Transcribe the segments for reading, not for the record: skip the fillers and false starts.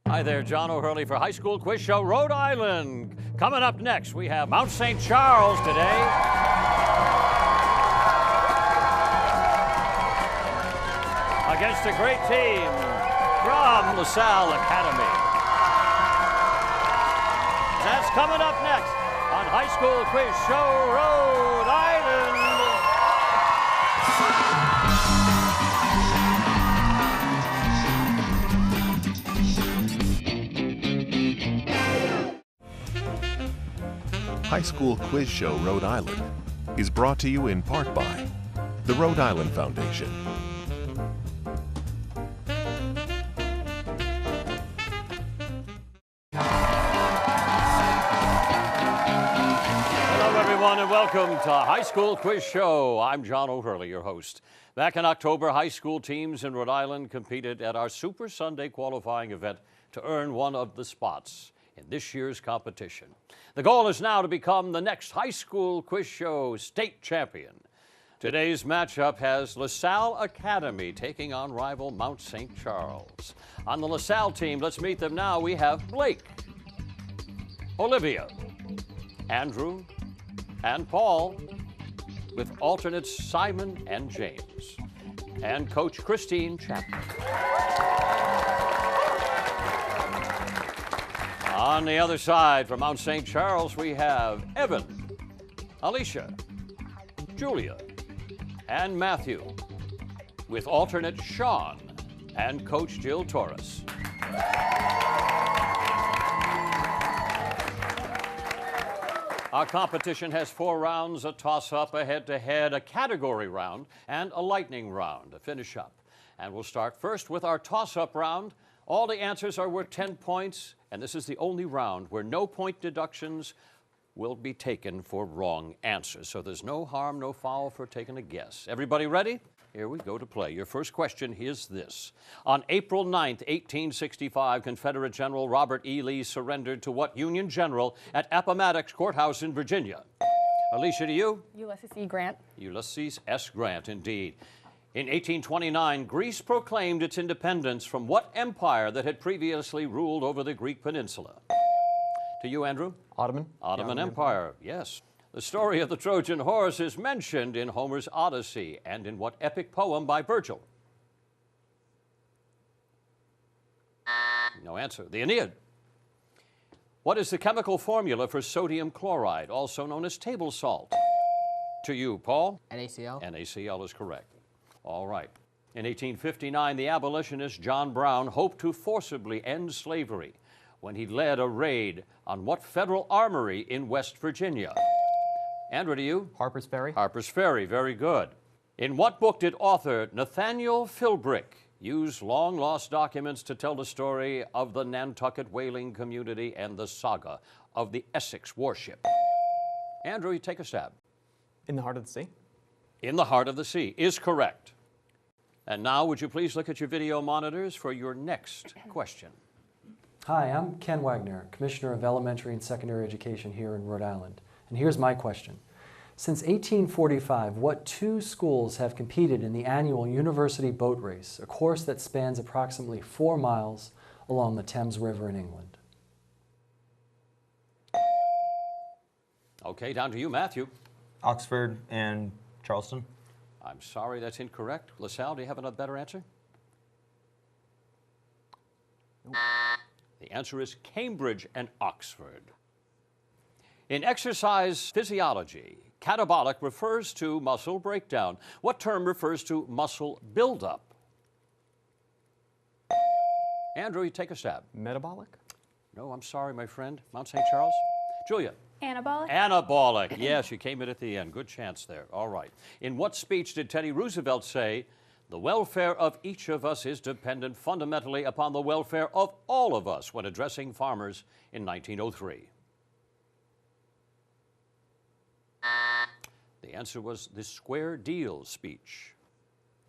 Hi there, John O'Hurley for High School Quiz Show, Rhode Island. Coming up next, we have Mount St. Charles today. Against a great team from LaSalle Academy. That's coming up next on High School Quiz Show, Rhode Island. High School Quiz Show Rhode Island is brought to you in part by the Rhode Island Foundation. Hello everyone and welcome to High School Quiz Show. I'm John O'Hurley, your host. Back in October, high school teams in Rhode Island competed at our Super Sunday qualifying event to earn one of the spots in this year's competition. The goal is now to become the next High School Quiz Show state champion. Today's matchup has LaSalle Academy taking on rival Mount St. Charles. On the LaSalle team, let's meet them now. We have Blake, Olivia, Andrew, and Paul, with alternates Simon and James, and Coach Christine Chapman. On the other side, from Mount St. Charles, we have Evan, Alicia, Julia, and Matthew, with alternate Sean and Coach Jill Torres. Our competition has 4 rounds, a toss-up, a head-to-head, a category round, and a lightning round to finish up. And we'll start first with our toss-up round. All the answers are worth 10 points, and this is the only round where no point deductions will be taken for wrong answers. So there's no harm, no foul for taking a guess. Everybody ready? Here we go to play. Your first question is this. On April 9th, 1865, Confederate General Robert E. Lee surrendered to what Union general at Appomattox Courthouse in Virginia? Alicia, to you? Ulysses E. Grant. Ulysses S. Grant, indeed. In 1829, Greece proclaimed its independence from what empire that had previously ruled over the Greek peninsula? To you, Andrew? Ottoman. Ottoman Empire, yes. The story of the Trojan horse is mentioned in Homer's Odyssey and in what epic poem by Virgil? No answer. The Aeneid. What is the chemical formula for sodium chloride, also known as table salt? To you, Paul? NaCl. NaCl is correct. All right. In 1859, the abolitionist John Brown hoped to forcibly end slavery when he led a raid on what federal armory in West Virginia? Andrew, to you? Harper's Ferry. Harper's Ferry, very good. In what book did author Nathaniel Philbrick use long-lost documents to tell the story of the Nantucket whaling community and the saga of the Essex warship? Andrew, you take a stab. In the Heart of the Sea. In the Heart of the Sea is correct. And now, would you please look at your video monitors for your next question? Hi, I'm Ken Wagner, Commissioner of Elementary and Secondary Education here in Rhode Island. And here's my question. Since 1845, what 2 schools have competed in the annual University Boat Race, a course that spans approximately 4 miles along the Thames River in England? Okay, down to you, Matthew. Oxford and Charleston. I'm sorry, that's incorrect. LaSalle, do you have a better answer? Nope. The answer is Cambridge and Oxford. In exercise physiology, catabolic refers to muscle breakdown. What term refers to muscle buildup? Andrew, you take a stab. Metabolic. No, I'm sorry, my friend. Mount St. Charles. Julia. Anabolic. Anabolic. Yes, you came in at the end. Good chance there. All right. In what speech did Teddy Roosevelt say, "The welfare of each of us is dependent fundamentally upon the welfare of all of us," when addressing farmers in 1903? The answer was the Square Deal speech.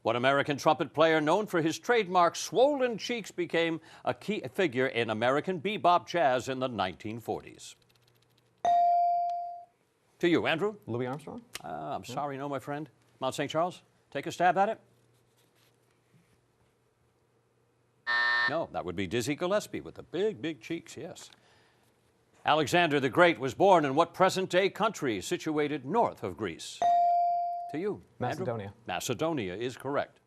What American trumpet player known for his trademark swollen cheeks became a key figure in American bebop jazz in the 1940s? To you, Andrew. Louis Armstrong. I'm sorry, no, my friend. Mount St. Charles, take a stab at it. No, that would be Dizzy Gillespie with the big, big cheeks, yes. Alexander the Great was born in what present-day country situated north of Greece? To you, Andrew? Macedonia. Macedonia is correct.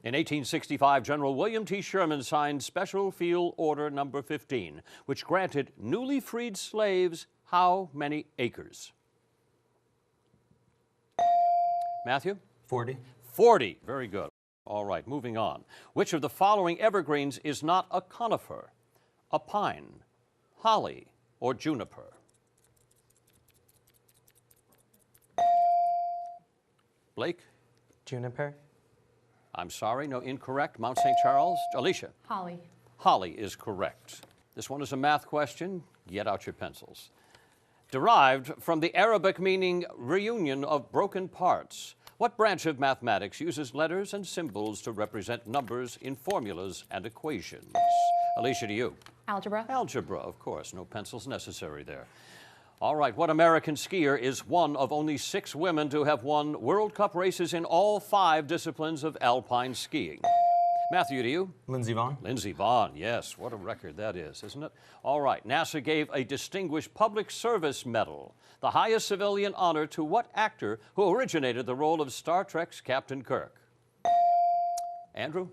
In 1865, General William T. Sherman signed Special Field Order Number 15, which granted newly freed slaves how many acres? Matthew? 40. 40. Very good. All right, moving on. Which of the following evergreens is not a conifer? A pine, holly, or juniper? Blake? Juniper. I'm sorry, no, incorrect. Mount St. Charles? Alicia? Holly. Holly is correct. This one is a math question. Get out your pencils. Derived from the Arabic meaning reunion of broken parts, what branch of mathematics uses letters and symbols to represent numbers in formulas and equations? Alicia, to you. Algebra. Algebra, of course. No pencils necessary there. All right, what American skier is one of only 6 women to have won World Cup races in all 5 disciplines of alpine skiing? Matthew, to you. Lindsey Vonn. Lindsey Vonn, yes. What a record that is, isn't it? All right, NASA gave a Distinguished Public Service Medal, the highest civilian honor, to what actor who originated the role of Star Trek's Captain Kirk? Andrew?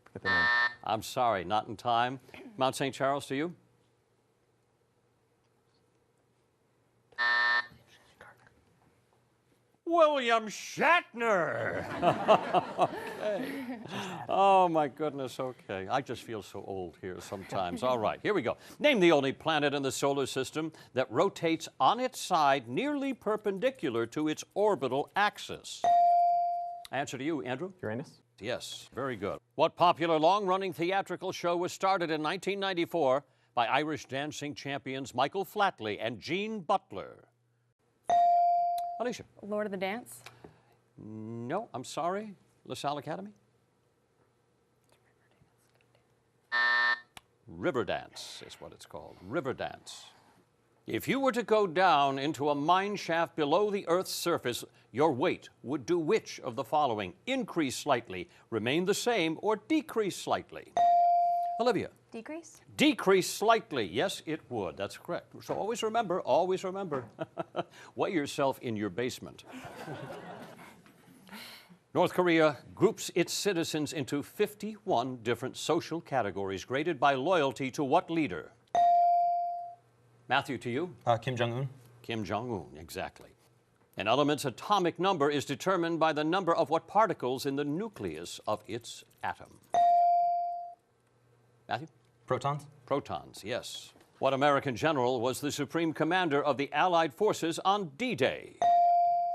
Forget the name. I'm sorry, not in time. Mount St. Charles, to you. William Shatner. Okay. Oh, my goodness, okay. I just feel so old here sometimes. All right, here we go. Name the only planet in the solar system that rotates on its side nearly perpendicular to its orbital axis. Answer to you, Andrew. Uranus. Yes, very good. What popular long-running theatrical show was started in 1994 by Irish dancing champions Michael Flatley and Gene Butler? Alicia? Lord of the Dance. No, I'm sorry. LaSalle Academy? River Dance is what it's called. River Dance. If you were to go down into a mine shaft below the Earth's surface, your weight would do which of the following? Increase slightly, remain the same, or decrease slightly? Olivia? Decrease. Decrease slightly. Yes, it would. That's correct. So always remember, weigh yourself in your basement. North Korea groups its citizens into 51 different social categories graded by loyalty to what leader? Matthew, to you. Kim Jong-un. Kim Jong-un, exactly. An element's atomic number is determined by the number of what particles in the nucleus of its atom? Matthew? Protons. Protons, yes. What American general was the supreme commander of the Allied forces on D-Day?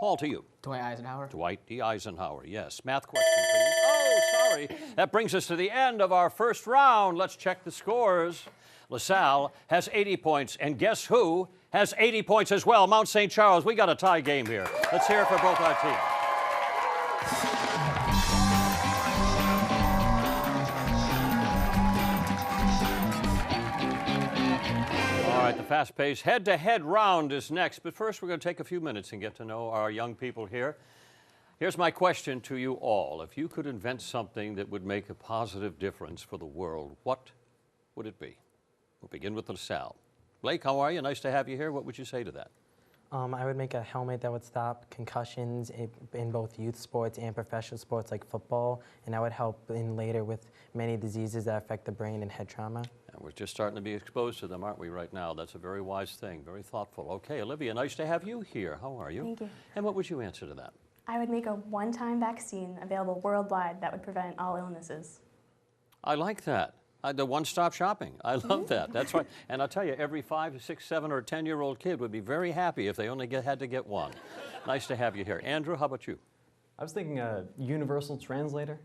Paul, to you. Dwight Eisenhower. Dwight D. Eisenhower, yes. Math question, please. Oh, sorry. That brings us to the end of our first round. Let's check the scores. LaSalle has 80 points, and guess who has 80 points as well? Mount St. Charles. We got a tie game here. Let's hear it for both our teams. All right, the fast-paced head-to-head round is next, but first we're going to take a few minutes and get to know our young people here. Here's my question to you all. If you could invent something that would make a positive difference for the world, what would it be? We'll begin with LaSalle. Blake, how are you? Nice to have you here. What would you say to that? I would make a helmet that would stop concussions in both youth sports and professional sports like football, and that would help in later with many diseases that affect the brain and head trauma. And we're just starting to be exposed to them, aren't we, right now? That's a very wise thing, very thoughtful. Okay, Olivia, nice to have you here. How are you? Thank you. And what would you answer to that? I would make a one-time vaccine available worldwide that would prevent all illnesses. I like that. The one-stop shopping. I love that. That's right. And I'll tell you, every 5, 6, 7, or 10-year-old kid would be very happy if they only had to get one. Nice to have you here. Andrew, how about you? I was thinking a universal translator,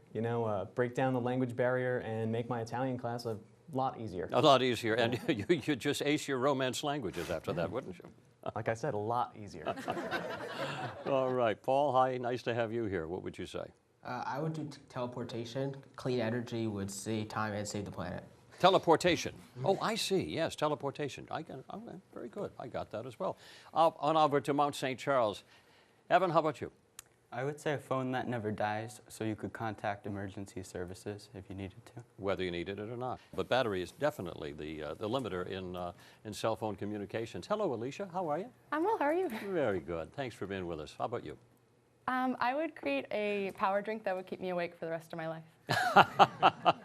break down the language barrier and make my Italian class a lot easier. A lot easier. And you'd just ace your Romance languages after that, wouldn't you? Like I said, a lot easier. All right. Paul, hi. Nice to have you here. What would you say? I would do teleportation. Clean energy would save time and save the planet. Teleportation. Oh, I see. Yes, teleportation. Okay, very good. I got that as well. On over to Mount St. Charles. Evan, how about you? I would say a phone that never dies, so you could contact emergency services if you needed to. Whether you needed it or not. But battery is definitely the limiter in cell phone communications. Hello, Alicia. How are you? I'm well. How are you? Very good. Thanks for being with us. How about you? I would create a power drink that would keep me awake for the rest of my life.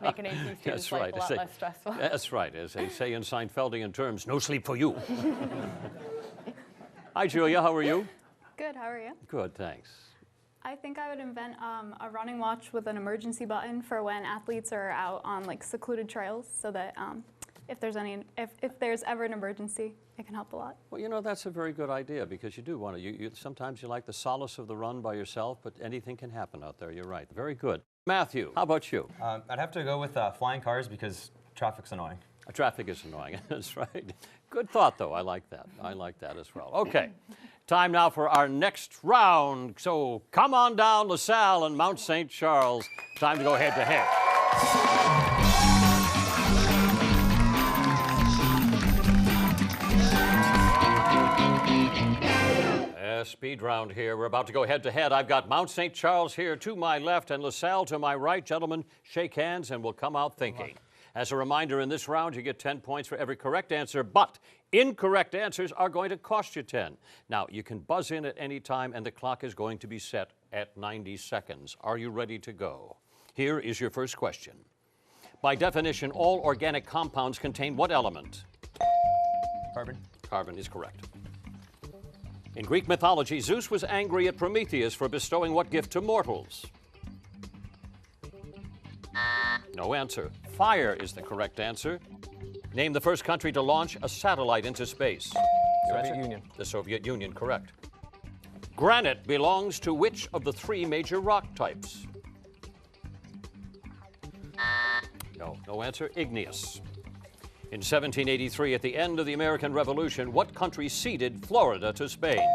Make an AP student's life a lot less stressful. That's right. As they say in Seinfeldian terms, no sleep for you. Hi, Julia. How are you? Good. How are you? Good, thanks. I think I would invent a running watch with an emergency button for when athletes are out on like secluded trails, so that if there's ever an emergency, it can help a lot. Well, you know, that's a very good idea, because you do want to. Sometimes you like the solace of the run by yourself, but anything can happen out there. You're right. Very good. Matthew, how about you? I'd have to go with flying cars because traffic's annoying. Traffic is annoying. That's right. Good thought, though. I like that. I like that as well. Okay. Time now for our next round. So come on down, LaSalle and Mount St. Charles. Time to go head to head. Speed round here. We're about to go head to head. I've got Mount St. Charles here to my left and LaSalle to my right. Gentlemen, shake hands and we'll come out thinking. As a reminder, in this round, you get 10 points for every correct answer, but incorrect answers are going to cost you 10. Now, you can buzz in at any time, and the clock is going to be set at 90 seconds. Are you ready to go? Here is your first question. By definition, all organic compounds contain what element? Carbon. Carbon is correct. In Greek mythology, Zeus was angry at Prometheus for bestowing what gift to mortals? No answer. Fire is the correct answer. Name the first country to launch a satellite into space. Soviet Union. The Soviet Union, correct. Granite belongs to which of the three major rock types? No answer. Igneous. In 1783, at the end of the American Revolution, what country ceded Florida to Spain?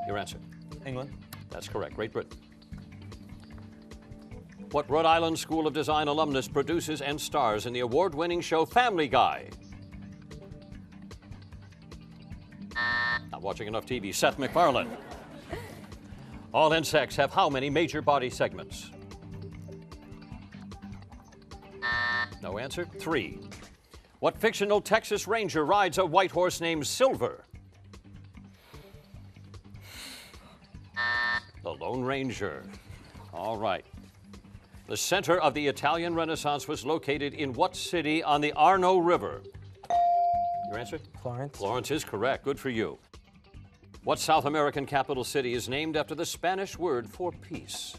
Your answer. England. That's correct. Great Britain. What Rhode Island School of Design alumnus produces and stars in the award-winning show Family Guy? Not watching enough TV. Seth MacFarlane. All insects have how many major body segments? No answer. 3. What fictional Texas Ranger rides a white horse named Silver? The Lone Ranger. All right. The center of the Italian Renaissance was located in what city on the Arno River? Your answer? Florence. Florence is correct. Good for you. What South American capital city is named after the Spanish word for peace?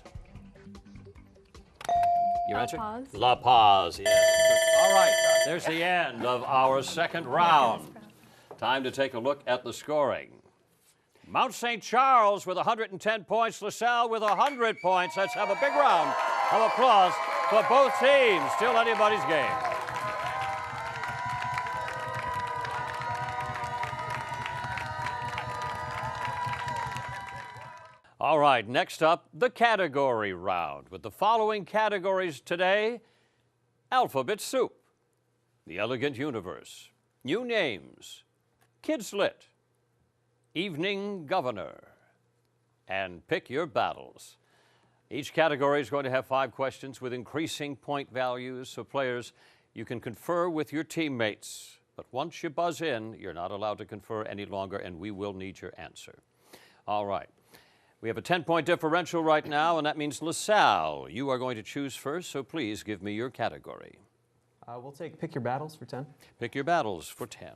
Your answer? La Paz. La Paz, yes. All right, there's the end of our second round. Time to take a look at the scoring. Mount St. Charles with 110 points, LaSalle with 100 points. Let's have a big round of applause for both teams. Still anybody's game. All right, next up, the category round. With the following categories today: Alphabet Soup, The Elegant Universe, New Names, Kids Lit, Evening Governor, and Pick Your Battles. Each category is going to have 5 questions with increasing point values, so players, you can confer with your teammates. But once you buzz in, you're not allowed to confer any longer, and we will need your answer. All right. We have a 10-point differential right now, and that means LaSalle, you are going to choose first, so please give me your category. We'll take Pick Your Battles for 10. Pick Your Battles for 10.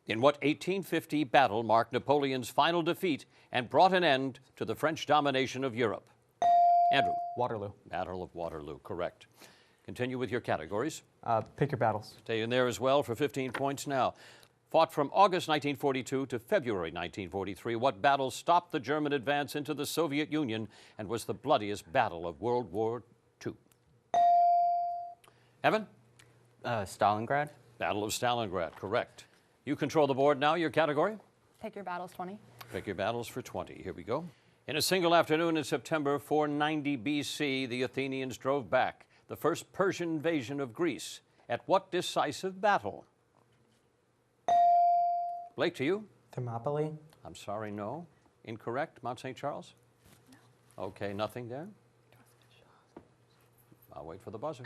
In what 1850 battle marked Napoleon's final defeat and brought an end to the French domination of Europe? Andrew. Waterloo. Battle of Waterloo, correct. Continue with your categories. Pick Your Battles. Stay in there as well for 15 points now. Fought from August 1942 to February 1943, what battle stopped the German advance into the Soviet Union and was the bloodiest battle of World War II? Evan? Stalingrad. Battle of Stalingrad, correct. You control the board now, your category? Pick Your Battles 20. Pick Your Battles for 20. Here we go. In a single afternoon in September 490 BC, the Athenians drove back the first Persian invasion of Greece. At what decisive battle? Blake, to you? Thermopylae. I'm sorry, no. Incorrect. Mount St. Charles? Okay, nothing there? I'll wait for the buzzer.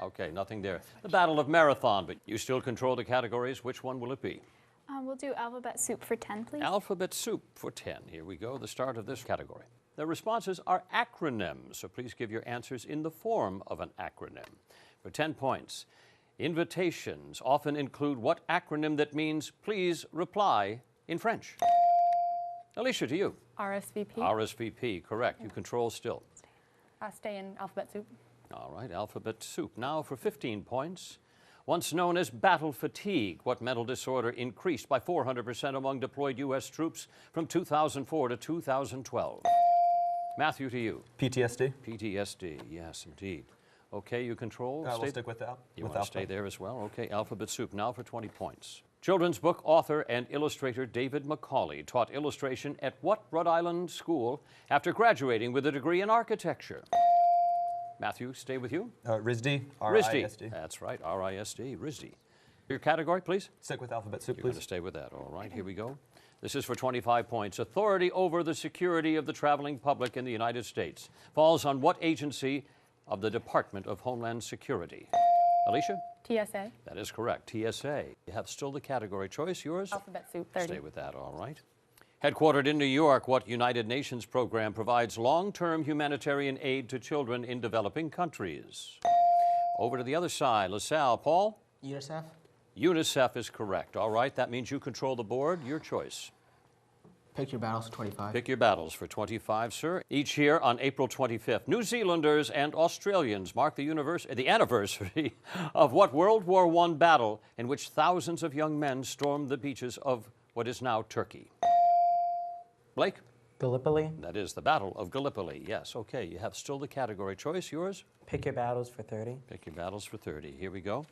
Okay, nothing there. The Battle of Marathon, but you still control the categories. Which one will it be? We'll do alphabet soup for 10, please. Alphabet soup for 10. Here we go, the start of this category. The responses are acronyms, so please give your answers in the form of an acronym. For 10 points, invitations often include what acronym that means please reply in French? Alicia, to you. RSVP. RSVP, correct. You control still. Stay in alphabet soup. All right, alphabet soup. Now for 15 points. Once known as battle fatigue, what mental disorder increased by 400% among deployed U.S. troops from 2004 to 2012? Matthew, to you. PTSD. PTSD, yes, indeed. Okay, you control. We'll stick with that. You want to stay there as well? Okay, alphabet soup. Now for 20 points. Children's book author and illustrator David Macaulay taught illustration at what Rhode Island school after graduating with a degree in architecture? Matthew, stay with you. RISD. RISD. That's right, RISD, RISD. Your category, please? Stick with alphabet soup, You're please. going to stay with that. All right, here we go. This is for 25 points. Authority over the security of the traveling public in the United States falls on what agency of the Department of Homeland Security? Alicia? TSA. That is correct, TSA. You have still the category choice. Yours? Alphabet soup, 30. Stay with that, all right. Headquartered in New York, what United Nations program provides long-term humanitarian aid to children in developing countries? Over to the other side, LaSalle. Paul? UNICEF. UNICEF is correct. All right, that means you control the board. Your choice. Pick your battles for 25. Pick your battles for 25, sir. Each year on April 25th, New Zealanders and Australians mark the anniversary of what World War I battle in which thousands of young men stormed the beaches of what is now Turkey? Blake? Gallipoli. That is the Battle of Gallipoli. Yes, okay. You have still the category choice. Yours? Pick your battles for 30. Pick your battles for 30. Here we go.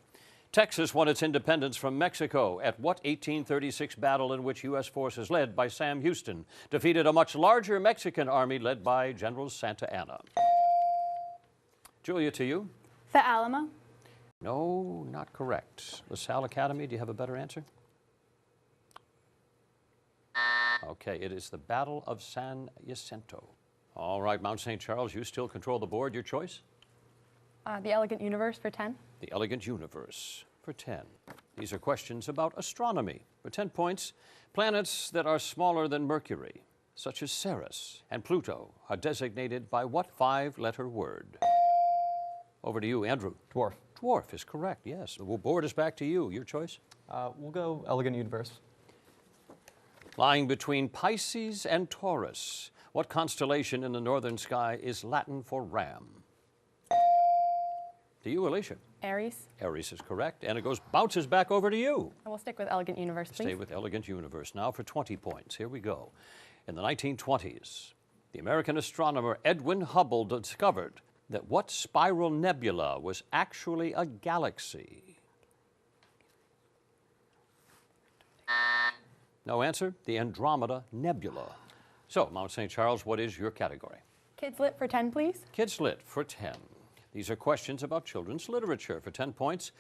Texas won its independence from Mexico at what 1836 battle in which U.S. forces led by Sam Houston defeated a much larger Mexican army led by General Santa Anna? Julia, to you. The Alamo. No, not correct. LaSalle Academy, do you have a better answer? Okay, it is the Battle of San Jacinto. All right, Mount St. Charles, you still control the board. Your choice? The Elegant Universe for 10. The Elegant Universe for 10. These are questions about astronomy. For 10 points, planets that are smaller than Mercury, such as Ceres and Pluto, are designated by what 5-letter word? Over to you, Andrew. Dwarf. Dwarf is correct, yes. The board is back to you. Your choice? We'll go Elegant Universe. Lying between Pisces and Taurus, what constellation in the northern sky is Latin for ram? To you, Alicia. Aries. Aries is correct, and it bounces back over to you. And we'll stick with Elegant Universe, please. Stay with Elegant Universe. Now for 20 points. Here we go. In the 1920s, the American astronomer Edwin Hubble discovered that what spiral nebula was actually a galaxy? No answer? The Andromeda Nebula. So, Mount St. Charles, what is your category? Kids Lit for 10, please. Kids Lit for 10. These are questions about children's literature for 10 points.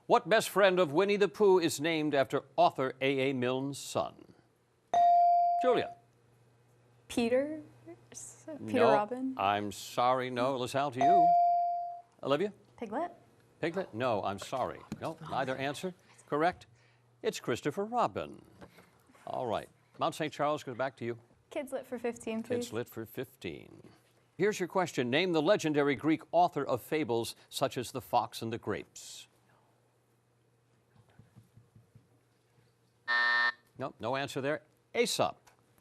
What best friend of Winnie the Pooh is named after author A.A. Milne's son? Julia. Peter No, Robin. I'm sorry, no. LaSalle, to you. Olivia? Piglet. Piglet? No, I'm sorry. No, neither answer. Correct. It's Christopher Robin. All right. Mount St. Charles goes back to you. Kids Lit for 15, please. Kids Lit for 15. Here's your question. Name the legendary Greek author of fables such as The Fox and the Grapes. No, no answer there. Aesop.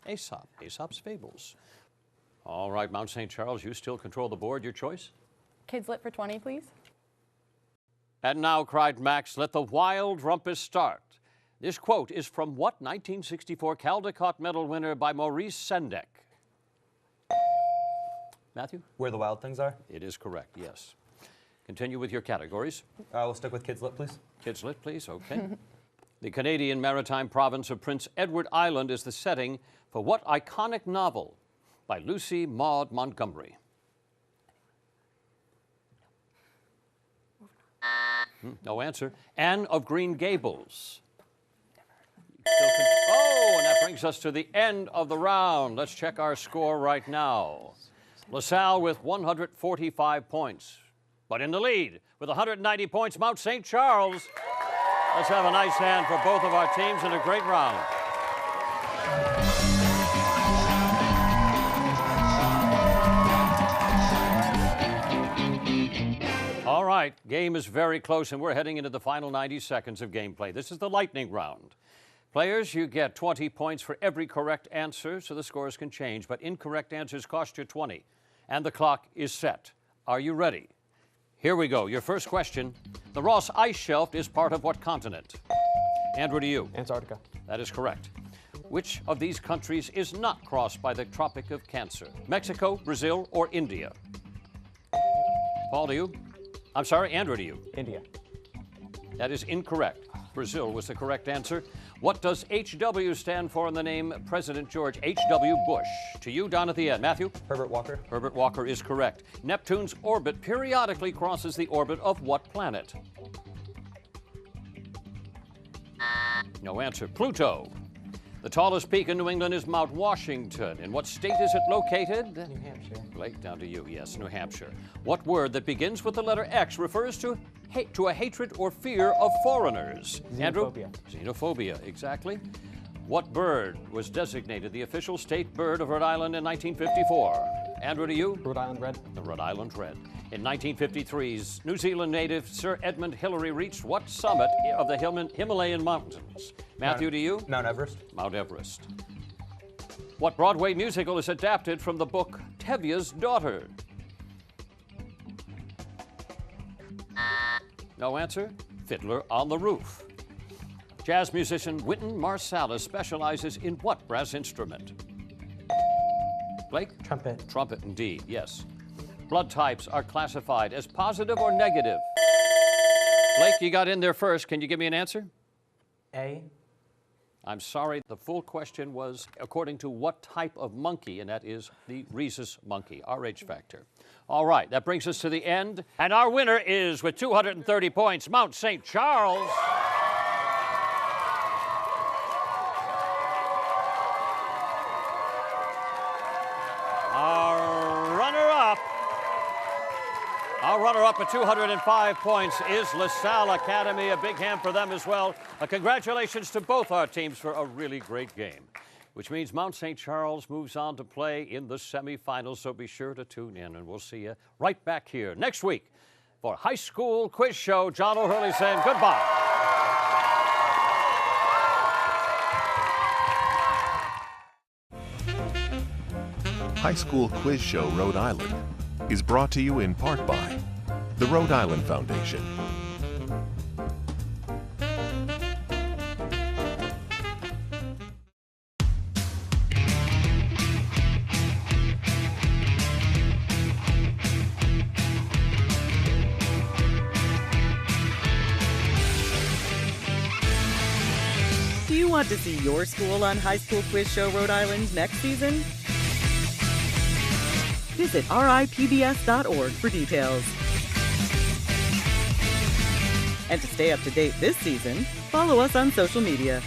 Aesop. Aesop's fables. All right, Mount St. Charles, you still control the board. Your choice? Kids Lit for 20, please. And now, cried Max, let the wild rumpus start. This quote is from what 1964 Caldecott Medal winner by Maurice Sendak? Matthew? Where the Wild Things Are? It is correct, yes. Continue with your categories. We'll stick with Kids Lit, please. Kids Lit, please, okay. The Canadian maritime province of Prince Edward Island is the setting for what iconic novel by Lucy Maud Montgomery? No answer. Anne of Green Gables. Oh, and that brings us to the end of the round. Let's check our score right now. LaSalle with 145 points. But in the lead with 190 points, Mount St. Charles. Let's have a nice hand for both of our teams in a great round. All right, game is very close, and we're heading into the final 90 seconds of gameplay. This is the lightning round. Players, you get 20 points for every correct answer, so the scores can change, but incorrect answers cost you 20, and the clock is set. Are you ready? Here we go. Your first question. The Ross Ice Shelf is part of what continent? Andrew, to you. Antarctica. That is correct. Which of these countries is not crossed by the Tropic of Cancer? Mexico, Brazil, or India? Paul, to you. I'm sorry, Andrew, to you. India. That is incorrect. Brazil was the correct answer. What does HW stand for in the name President George H.W. Bush? To you, down at the end. Matthew? Herbert Walker. Herbert Walker is correct. Neptune's orbit periodically crosses the orbit of what planet? No answer. Pluto. The tallest peak in New England is Mount Washington. In what state is it located? New Hampshire. Blake, down to you. Yes, New Hampshire. What word that begins with the letter X refers to a hatred or fear of foreigners? Andrew? Xenophobia. Xenophobia, exactly. What bird was designated the official state bird of Rhode Island in 1954? Andrew, to you. Rhode Island Red. The Rhode Island Red. In 1953's New Zealand native Sir Edmund Hillary reached what summit of the Himalayan mountains? Matthew, to you. Mount Everest. Mount Everest. What Broadway musical is adapted from the book Tevye's Daughter? No answer. Fiddler on the Roof. Jazz musician Wynton Marsalis specializes in what brass instrument? Blake? Trumpet. Trumpet, indeed, yes. Blood types are classified as positive or negative. Blake, you got in there first. Can you give me an answer? A. I'm sorry, the full question was according to what type of monkey, and that is the rhesus monkey, RH factor. All right, that brings us to the end, and our winner is, with 230 points, Mount St. Charles. Our runner-up at 205 points is LaSalle Academy. A big hand for them as well. Congratulations to both our teams for a really great game, which means Mount St. Charles moves on to play in the semifinals, so be sure to tune in, and we'll see you right back here next week for High School Quiz Show. John O'Hurley saying goodbye. High School Quiz Show Rhode Island is brought to you in part by the Rhode Island Foundation. Do you want to see your school on High School Quiz Show Rhode Island next season? Visit ripbs.org for details. And to stay up to date this season, follow us on social media.